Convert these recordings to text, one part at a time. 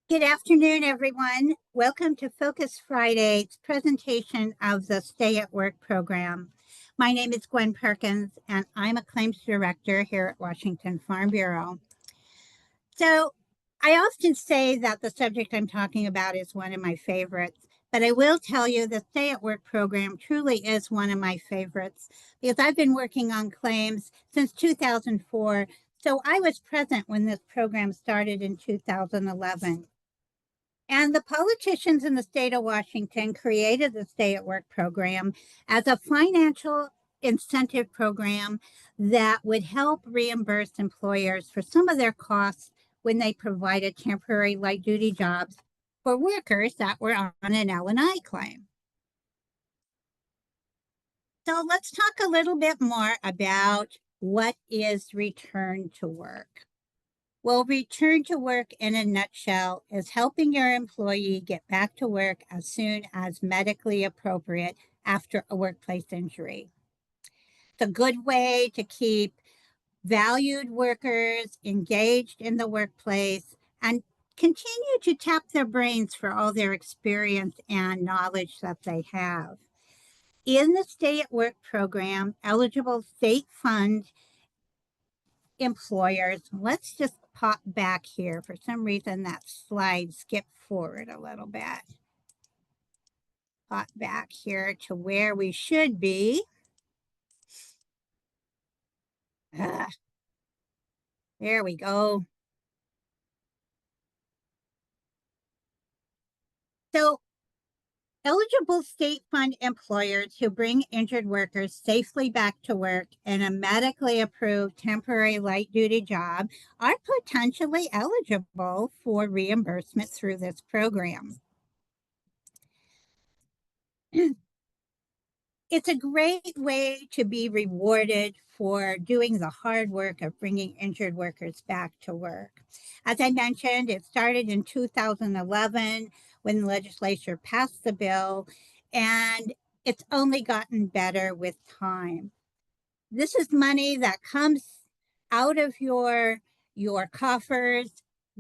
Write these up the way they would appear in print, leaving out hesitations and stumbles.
Good afternoon, everyone. Welcome to Focus Friday's presentation of the Stay at Work program. My name is Gwen Perkins, and I'm a claims director here at Washington Farm Bureau. So I often say that the subject I'm talking about is one of my favorites, but I will tell you the Stay at Work program truly is one of my favorites because I've been working on claims since 2004. So I was present when this program started in 2011. And the politicians in the state of Washington created the Stay at Work program as a financial incentive program that would help reimburse employers for some of their costs when they provided temporary light duty jobs for workers that were on an L&I claim. So let's talk a little bit more about what is return to work. Well, return to work in a nutshell is helping your employee get back to work as soon as medically appropriate after a workplace injury. It's a good way to keep valued workers engaged in the workplace and continue to tap their brains for all their experience and knowledge that they have. In the Stay at Work program, eligible state fund employers. Let's just pop back here. For some reason, that slide skipped forward a little bit. Pop back here to where we should be. There we go. So, eligible state fund employers who bring injured workers safely back to work in a medically approved temporary light duty job are potentially eligible for reimbursement through this program. It's a great way to be rewarded for doing the hard work of bringing injured workers back to work. As I mentioned, it started in 2011 when the legislature passed the bill, and it's only gotten better with time. This is money that comes out of your coffers,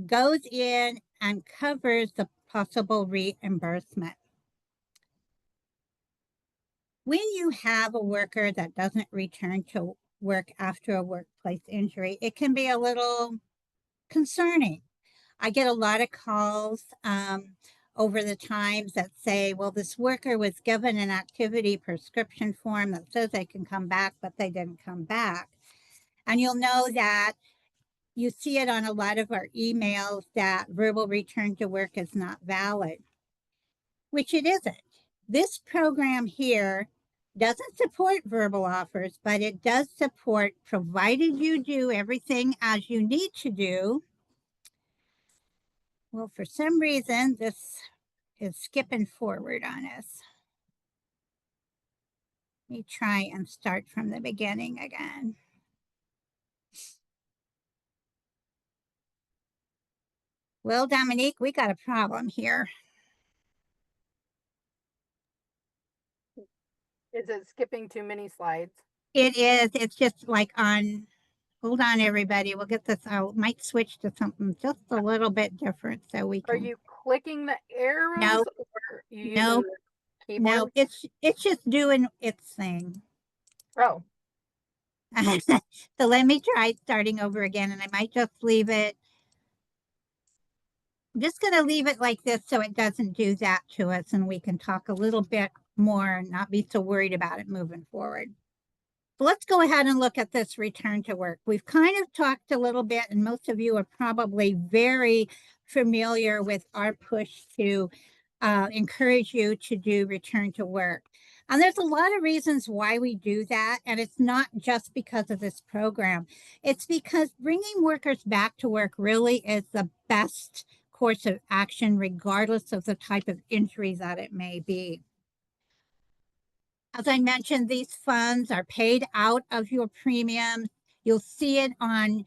goes in, and covers the possible reimbursement. When you have a worker that doesn't return to work after a workplace injury, it can be a little concerning. I get a lot of calls over the times that say, well, this worker was given an activity prescription form that says they can come back, but they didn't come back. And you'll know that you see it on a lot of our emails that verbal return to work is not valid, which it isn't. This program here doesn't support verbal offers, but it does support, provided you do everything as you need to do. Well, for some reason, this is skipping forward on us. Let me try and start from the beginning again. Well, Dominique, we got a problem here. Is it skipping too many slides? It is. It's just like on, hold on, everybody. We'll get this. I might switch to something just a little bit different so we Are can. you clicking the arrows No, or you no, using the no. keyboard? It's just doing its thing. Oh, So let me try starting over again, and I might just leave it. I'm just going to leave it like this so it doesn't do that to us, and we can talk a little bit more and not be so worried about it moving forward. So let's go ahead and look at this return to work. We've kind of talked a little bit, and most of you are probably very familiar with our push to encourage you to do return to work. And there's a lot of reasons why we do that. And it's not just because of this program. It's because bringing workers back to work really is the best course of action, regardless of the type of injury that it may be. As I mentioned, these funds are paid out of your premiums. You'll see it on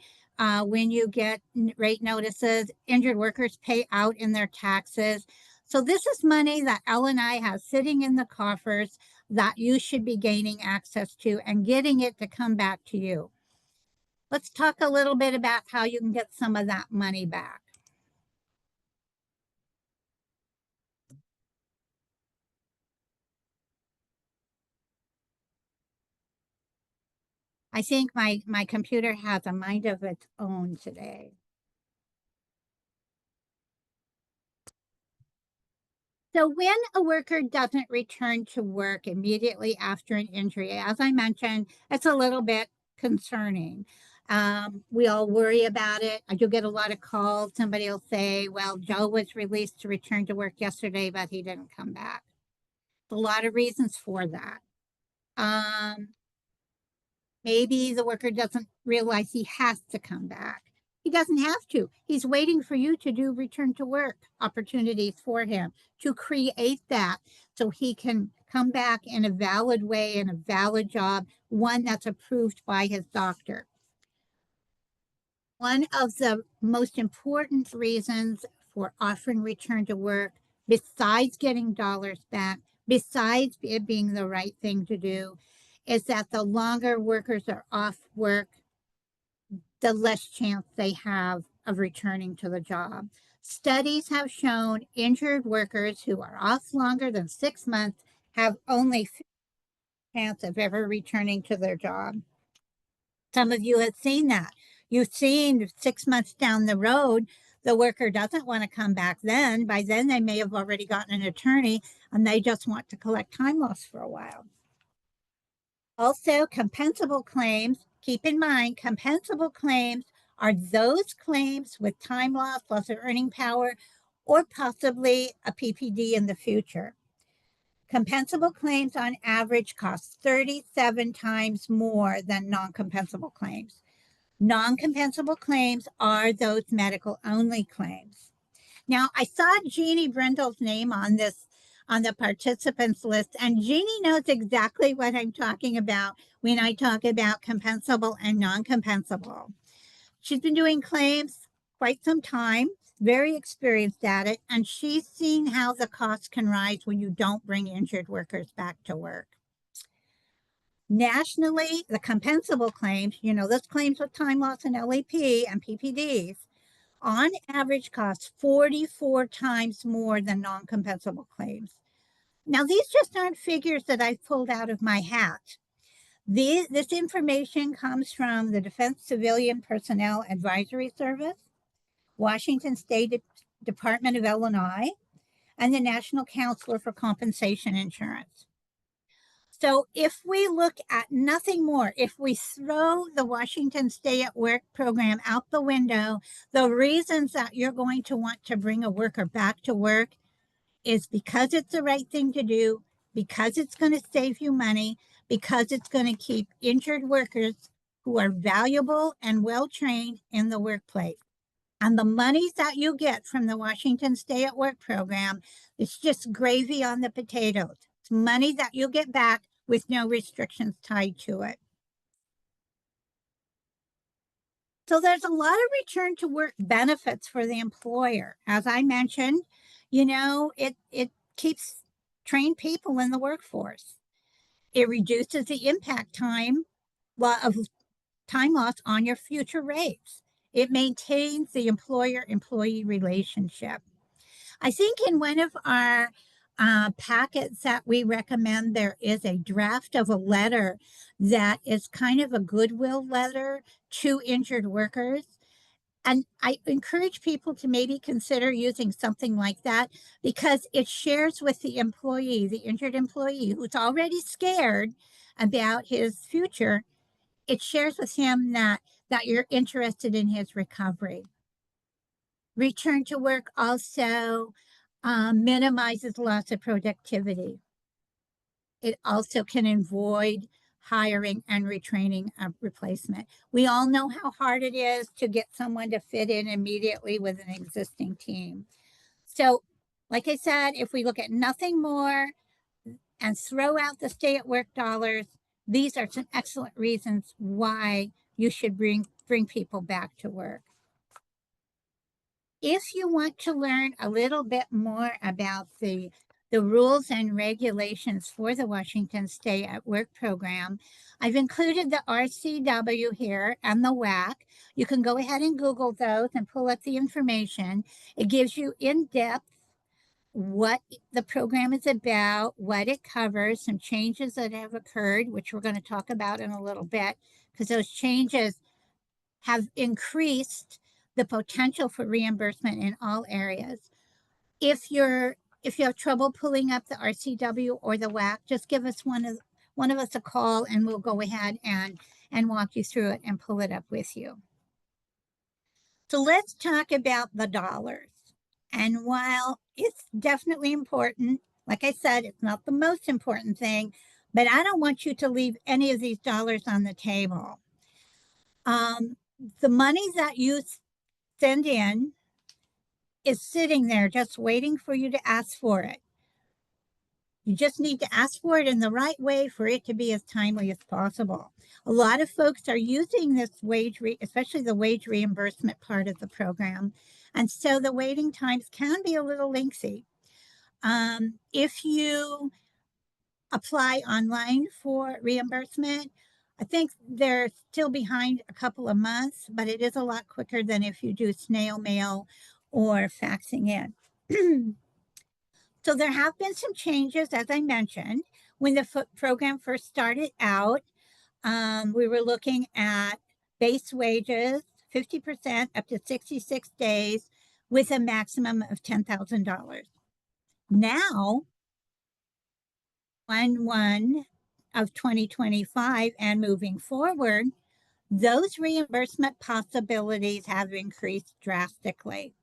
when you get rate notices. Injured workers pay out in their taxes. So this is money that L&I has sitting in the coffers that you should be gaining access to and getting it to come back to you. Let's talk a little bit about how you can get some of that money back. I think my computer has a mind of its own today. So when a worker doesn't return to work immediately after an injury, as I mentioned, it's a little bit concerning. We all worry about it. I do get a lot of calls. Somebody will say, well, Joe was released to return to work yesterday, but he didn't come back. A lot of reasons for that. Maybe the worker doesn't realize he has to come back. He doesn't have to. He's waiting for you to do return to work opportunities for him to create that so he can come back in a valid way, in a valid job, one that's approved by his doctor. One of the most important reasons for offering return to work, besides getting dollars back, besides it being the right thing to do, is that the longer workers are off work, the less chance they have of returning to the job. Studies have shown injured workers who are off longer than 6 months have only 50% chance of ever returning to their job. Some of you have seen that. You've seen 6 months down the road, the worker doesn't want to come back then. By then, they may have already gotten an attorney and they just want to collect time loss for a while. Also, compensable claims, keep in mind, compensable claims are those claims with time loss, loss of earning power, or possibly a PPD in the future. Compensable claims on average cost 37 times more than non-compensable claims. Non-compensable claims are those medical only claims. Now, I saw Jeannie Brindle's name on the participants list, and Jeannie knows exactly what I'm talking about when I talk about compensable and non-compensable. She's been doing claims quite some time, very experienced at it, and she's seen how the costs can rise when you don't bring injured workers back to work. Nationally, the compensable claims, those claims with time loss and LEP and PPDs, on average cost 44 times more than non-compensable claims. Now, these just aren't figures that I've pulled out of my hat. This information comes from the Defense Civilian Personnel Advisory Service, Washington State Department of Illinois, and the National Counselor for Compensation Insurance. So if we look at nothing more, if we throw the Washington Stay at Work program out the window, the reasons that you're going to want to bring a worker back to work is because it's the right thing to do, because it's going to save you money, because it's going to keep injured workers who are valuable and well-trained in the workplace. And the monies that you get from the Washington Stay at Work program, it's just gravy on the potatoes. It's money that you get back with no restrictions tied to it. So there's a lot of return to work benefits for the employer. As I mentioned, it keeps trained people in the workforce. It reduces the impact of time loss on your future rates. It maintains the employer-employee relationship. I think in one of our packets that we recommend, there is a draft of a letter that is kind of a goodwill letter to injured workers. And I encourage people to maybe consider using something like that because it shares with the employee, the injured employee who's already scared about his future. It shares with him that you're interested in his recovery. Return to work also minimizes loss of productivity. It also can avoid hiring and retraining a replacement. We all know how hard it is to get someone to fit in immediately with an existing team. So, like I said, if we look at nothing more and throw out the stay at work dollars, these are some excellent reasons why you should bring people back to work. If you want to learn a little bit more about the rules and regulations for the Washington Stay at Work program, I've included the RCW here and the WAC. You can go ahead and Google those and pull up the information. It gives you in-depth what the program is about, what it covers, some changes that have occurred, which we're going to talk about in a little bit, because those changes have increased the potential for reimbursement in all areas. If you have trouble pulling up the RCW or the WAC, just give us one of us a call and we'll go ahead and walk you through it and pull it up with you. So let's talk about the dollars. And while it's definitely important, like I said, it's not the most important thing, but I don't want you to leave any of these dollars on the table. The money that you send in is sitting there just waiting for you to ask for it. You just need to ask for it in the right way for it to be as timely as possible. A lot of folks are using this especially the wage reimbursement part of the program. And so the waiting times can be a little lengthy. If you apply online for reimbursement, I think they're still behind a couple of months, but it is a lot quicker than if you do snail mail or faxing in. So there have been some changes, as I mentioned. When the program first started out, we were looking at base wages, 50% up to 66 days with a maximum of $10,000. Now, 1/1 of 2025 and moving forward, those reimbursement possibilities have increased drastically.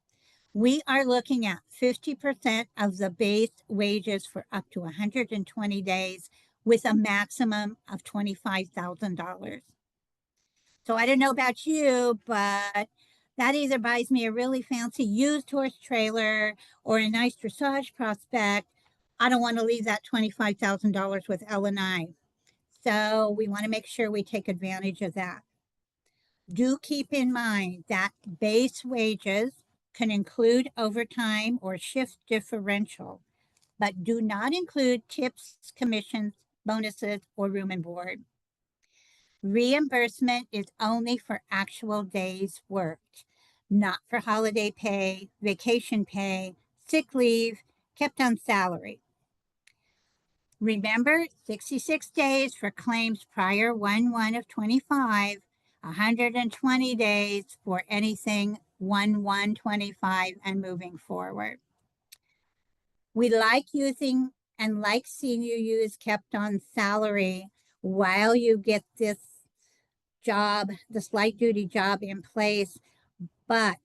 We are looking at 50% of the base wages for up to 120 days with a maximum of $25,000. So I don't know about you, but that either buys me a really fancy used horse trailer or a nice dressage prospect. I don't want to leave that $25,000 with L&I. So we want to make sure we take advantage of that. Do keep in mind that base wages can include overtime or shift differential, but do not include tips, commissions, bonuses, or room and board. Reimbursement is only for actual days worked, not for holiday pay, vacation pay, sick leave, kept on salary. Remember, 66 days for claims prior 1/1 of 25, 120 days for anything 1/1/25 and moving forward. We like using and like seeing you use kept on salary while you get this job, this light duty job in place, but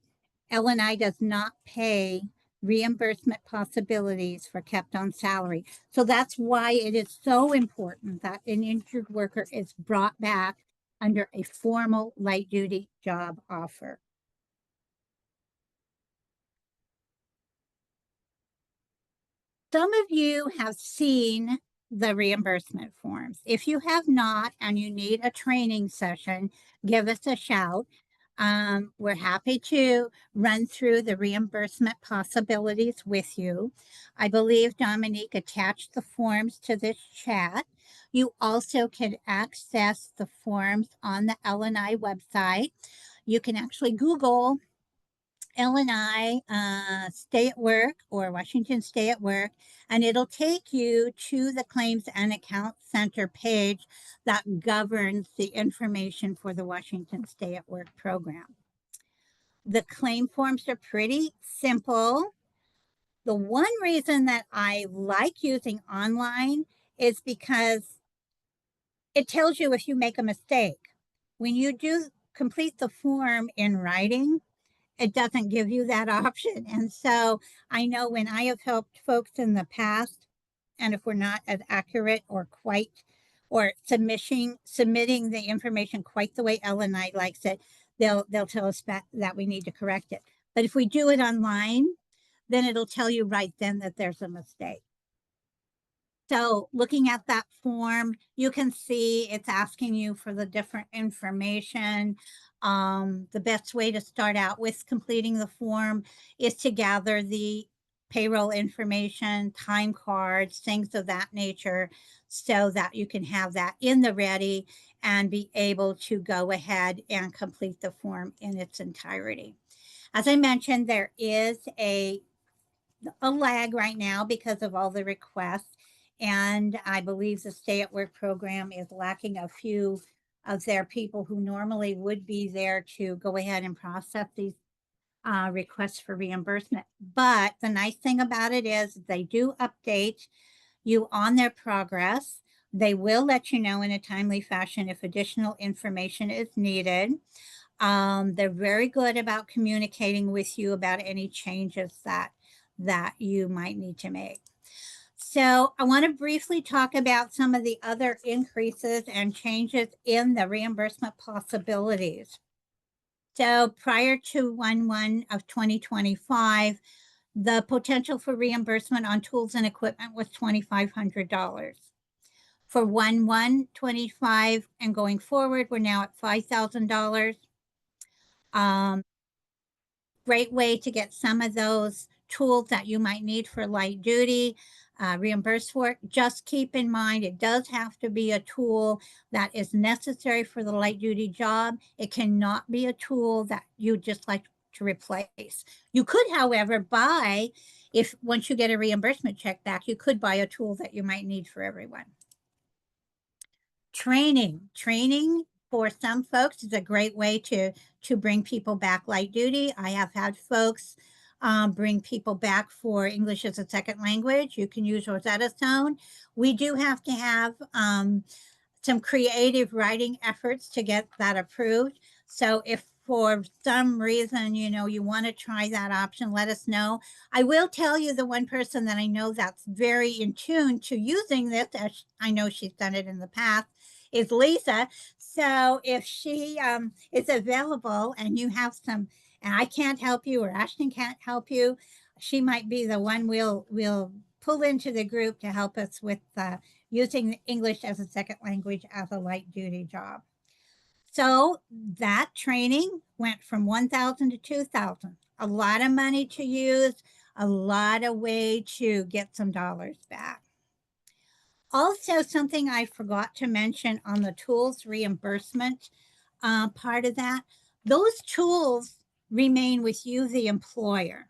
L&I does not pay reimbursement possibilities for kept on salary. So that's why it is so important that an injured worker is brought back under a formal light duty job offer. Some of you have seen the reimbursement forms. If you have not and you need a training session, give us a shout. We're happy to run through the reimbursement possibilities with you. I believe Dominique attached the forms to this chat. You also can access the forms on the L&I website. You can actually Google L&I Stay at Work or Washington Stay at Work, and it'll take you to the Claims and Account Center page that governs the information for the Washington Stay at Work program. The claim forms are pretty simple. The one reason that I like using online is because it tells you if you make a mistake. When you do complete the form in writing, it doesn't give you that option. And so I know when I have helped folks in the past, and if we're not as accurate or submitting the information quite the way L&I likes it, they'll tell us that we need to correct it. But if we do it online, then it'll tell you right then that there's a mistake. So looking at that form, you can see it's asking you for the different information. The best way to start out with completing the form is to gather the payroll information, time cards, things of that nature, so that you can have that in the ready and be able to go ahead and complete the form in its entirety. As I mentioned, there is a a lag right now because of all the requests. And I believe the stay at work program is lacking a few of their people who normally would be there to go ahead and process these requests for reimbursement. But the nice thing about it is they do update you on their progress. They will let you know in a timely fashion if additional information is needed. They're very good about communicating with you about any changes that you might need to make. So I want to briefly talk about some of the other increases and changes in the reimbursement possibilities. So prior to 1/1 of 2025, the potential for reimbursement on tools and equipment was $2,500. For 1/1/25 and going forward, we're now at $5,000. Great way to get some of those tools that you might need for light duty reimbursed for it. Just keep in mind, it does have to be a tool that is necessary for the light duty job. It cannot be a tool that you just like to replace. You could, however, buy, if once you get a reimbursement check back, you could buy a tool that you might need for everyone. Training for some folks is a great way to bring people back light duty. I have had folks bring people back for English as a second language. You can use Rosetta Stone. We do have to have some creative writing efforts to get that approved. So if for some reason, you want to try that option, let us know. I will tell you the one person that I know that's very in tune to using this, as I know she's done it in the past, is Lisa. So if she is available and you have some, and I can't help you or Ashton can't help you, she might be the one we'll pull into the group to help us with using English as a second language as a light duty job. So that training went from 1,000 to 2,000. A lot of money to use, a lot of way to get some dollars back. Also, something I forgot to mention on the tools reimbursement part of that, those tools remain with you, the employer.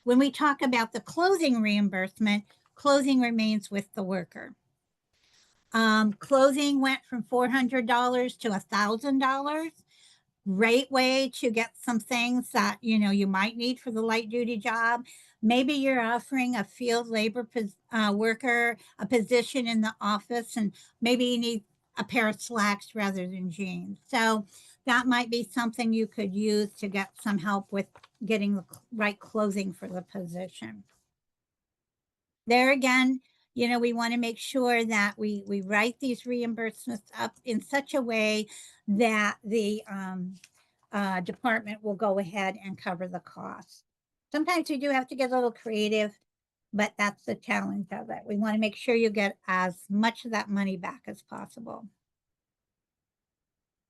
When we talk about the clothing reimbursement, clothing remains with the worker. Clothing went from $400 to $1,000. Great way to get some things that you might need for the light duty job. Maybe you're offering a field labor worker a position in the office, and maybe you need a pair of slacks rather than jeans. So that might be something you could use to get some help with getting the right clothing for the position. There again, we want to make sure that we write these reimbursements up in such a way that the department will go ahead and cover the cost. Sometimes we do have to get a little creative, but that's the challenge of it. We want to make sure you get as much of that money back as possible.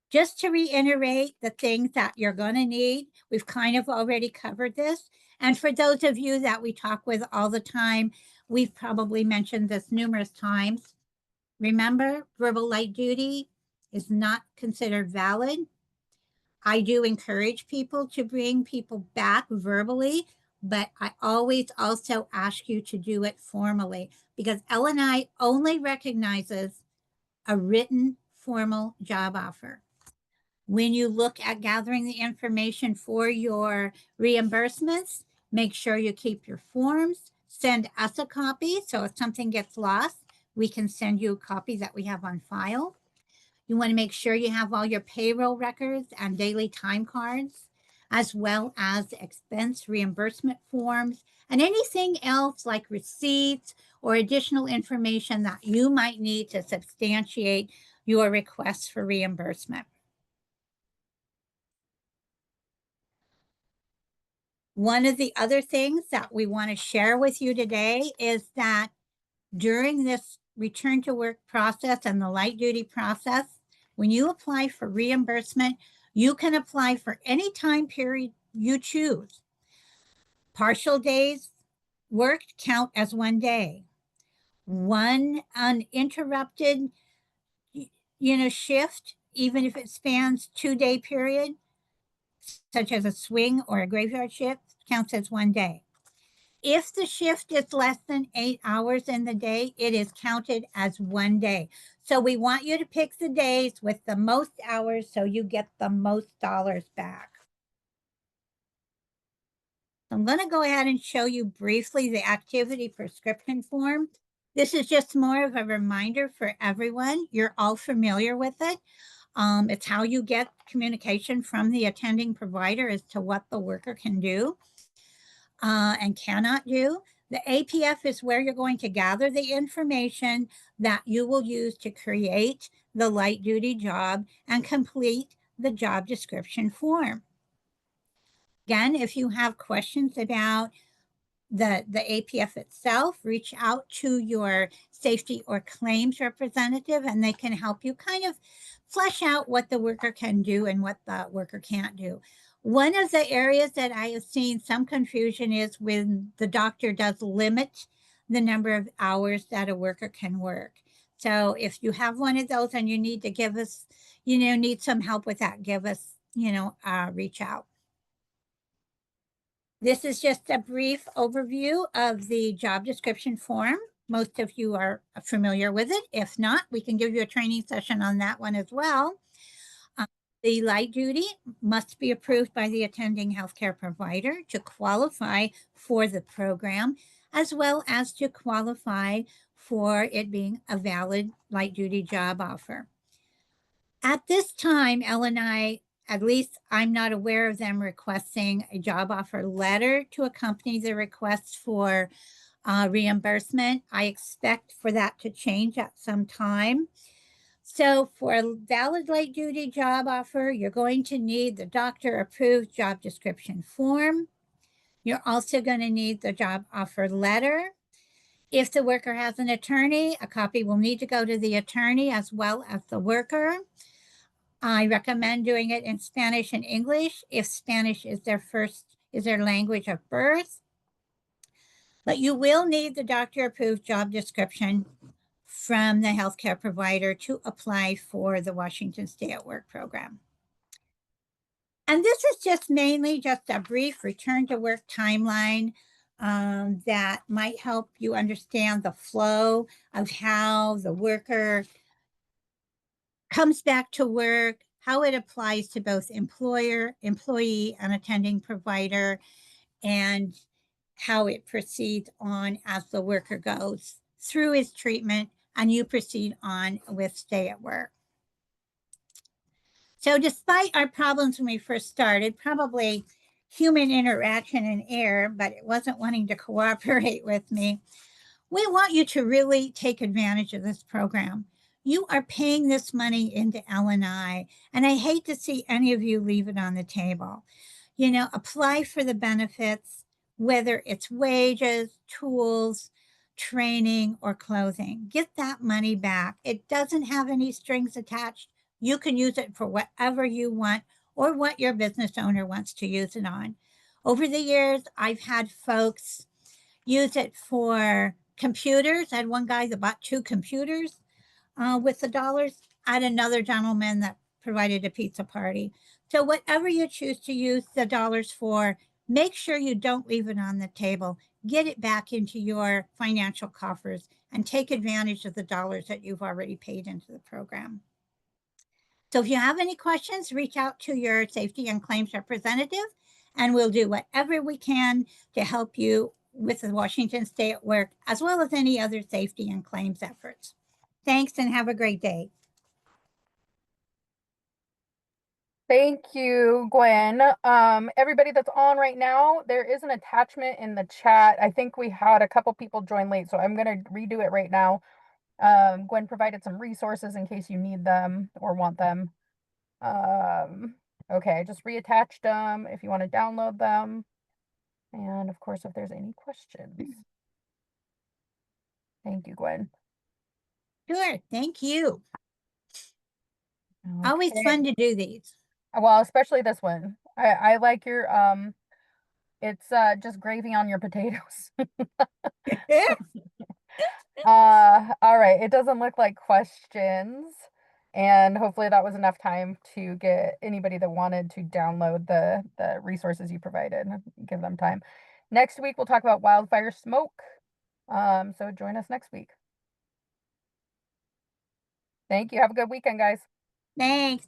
Just to reiterate the things that you're going to need, we've kind of already covered this. And for those of you that we talk with all the time, we've probably mentioned this numerous times. Remember, verbal light duty is not considered valid. I do encourage people to bring people back verbally, but I always also ask you to do it formally, because L&I only recognizes a written formal job offer. When you look at gathering the information for your reimbursements, make sure you keep your forms, send us a copy. So if something gets lost, we can send you a copy that we have on file. You want to make sure you have all your payroll records and daily time cards, as well as expense reimbursement forms and anything else like receipts or additional information that you might need to substantiate your requests for reimbursement. One of the other things that we want to share with you today is that during this return to work process and the light duty process, when you apply for reimbursement, you can apply for any time period you choose. Partial days worked count as 1 day. One uninterrupted, shift, even if it spans 2-day period, such as a swing or a graveyard shift, counts as 1 day. If the shift is less than 8 hours in the day, it is counted as one day. So we want you to pick the days with the most hours so you get the most dollars back. I'm going to go ahead and show you briefly the activity prescription form. This is just more of a reminder for everyone. You're all familiar with it. It's how you get communication from the attending provider as to what the worker can do and cannot do. The APF is where you're going to gather the information that you will use to create the light duty job and complete the job description form. Again, if you have questions about the APF itself, reach out to your safety or claims representative and they can help you kind of flesh out what the worker can do and what the worker can't do. One of the areas that I have seen some confusion is when the doctor does limit the number of hours that a worker can work. So if you have one of those and you need to give us, need some help with that, give us, reach out. This is just a brief overview of the job description form. Most of you are familiar with it. If not, we can give you a training session on that one as well. The light duty must be approved by the attending healthcare provider to qualify for the program, as well as to qualify for it being a valid light duty job offer. At this time, LNI, at least I'm not aware of them requesting a job offer letter to accompany the request for reimbursement. I expect for that to change at some time. So for a valid light duty job offer, you're going to need the doctor approved job description form. You're also going to need the job offer letter. If the worker has an attorney, a copy will need to go to the attorney as well as the worker. I recommend doing it in Spanish and English if Spanish is their language of birth. But you will need the doctor approved job description from the healthcare provider to apply for the Washington Stay at Work program. And this is just mainly just a brief return to work timeline that might help you understand the flow of how the worker comes back to work, how it applies to both employer, employee, and attending provider, and how it proceeds on as the worker goes through his treatment and you proceed on with stay at work. So despite our problems when we first started, probably human interaction and error, but it wasn't wanting to cooperate with me, we want you to really take advantage of this program. You are paying this money into LNI, and I hate to see any of you leave it on the table. Apply for the benefits, whether it's wages, tools, training, or clothing. Get that money back. It doesn't have any strings attached. You can use it for whatever you want or what your business owner wants to use it on. Over the years, I've had folks use it for computers. I had one guy that bought 2 computers with the dollars. I had another gentleman that provided a pizza party. So whatever you choose to use the dollars for, make sure you don't leave it on the table. Get it back into your financial coffers and take advantage of the dollars that you've already paid into the program. So if you have any questions, reach out to your safety and claims representative, and we'll do whatever we can to help you with the Washington Stay at Work, as well as any other safety and claims efforts. Thanks and have a great day. Thank you, Gwen. Everybody that's on right now, there is an attachment in the chat. I think we had a couple people join late, so I'm going to redo it right now. Gwen provided some resources in case you need them or want them. Okay, I just reattached them if you want to download them. And of course, if there's any questions. Thank you, Gwen. Sure, thank you. Always Okay. fun to do these. Well, especially this one. I like your it's just gravy on your potatoes. All right, it doesn't look like questions. And hopefully that was enough time to get anybody that wanted to download the resources you provided, give them time. Next week, we'll talk about wildfire smoke. So join us next week. Thank you. Have a good weekend, guys. Thanks.